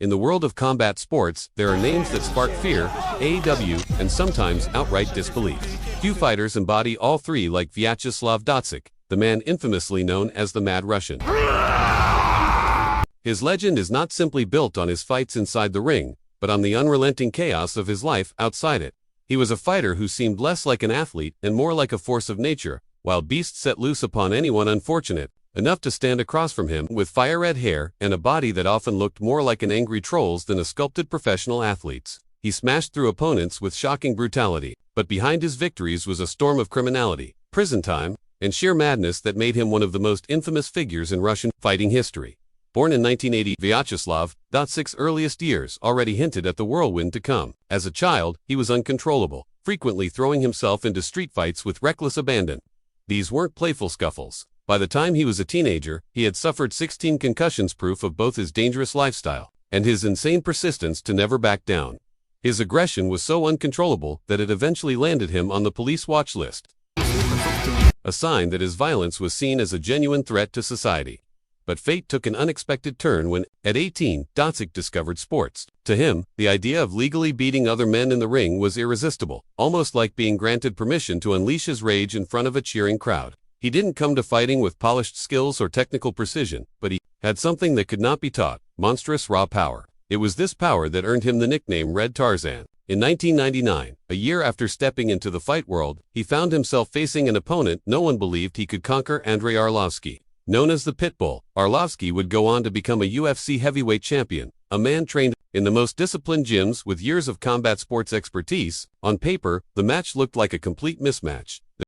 In the world of combat sports, there are names that spark fear, AEW, and sometimes outright disbelief. Few fighters embody all three like Vyacheslav Datsik, the man infamously known as the Mad Russian. His legend is not simply built on his fights inside the ring, but on the unrelenting chaos of his life outside it. He was a fighter who seemed less like an athlete and more like a force of nature, wild beast set loose upon anyone unfortunate enough to stand across from him, with fire-red hair and a body that often looked more like an angry troll's than a sculpted professional athlete's. He smashed through opponents with shocking brutality, but behind his victories was a storm of criminality, prison time, and sheer madness that made him one of the most infamous figures in Russian fighting history. Born in 1980, Vyacheslav Datsik's earliest years already hinted at the whirlwind to come. As a child, he was uncontrollable, frequently throwing himself into street fights with reckless abandon. These weren't playful scuffles. By the time he was a teenager, he had suffered 16 concussions, proof of both his dangerous lifestyle and his insane persistence to never back down. His aggression was so uncontrollable that it eventually landed him on the police watch list, a sign that his violence was seen as a genuine threat to society. But fate took an unexpected turn when, at 18, Datsik discovered sports. To him, the idea of legally beating other men in the ring was irresistible, almost like being granted permission to unleash his rage in front of a cheering crowd. He didn't come to fighting with polished skills or technical precision, but he had something that could not be taught: monstrous raw power. It was this power that earned him the nickname Red Tarzan. In 1999, a year after stepping into the fight world, he found himself facing an opponent no one believed he could conquer: Andrei Arlovsky. Known as the Pitbull, Arlovsky would go on to become a UFC heavyweight champion, a man trained in the most disciplined gyms with years of combat sports expertise. On paper, the match looked like a complete mismatch.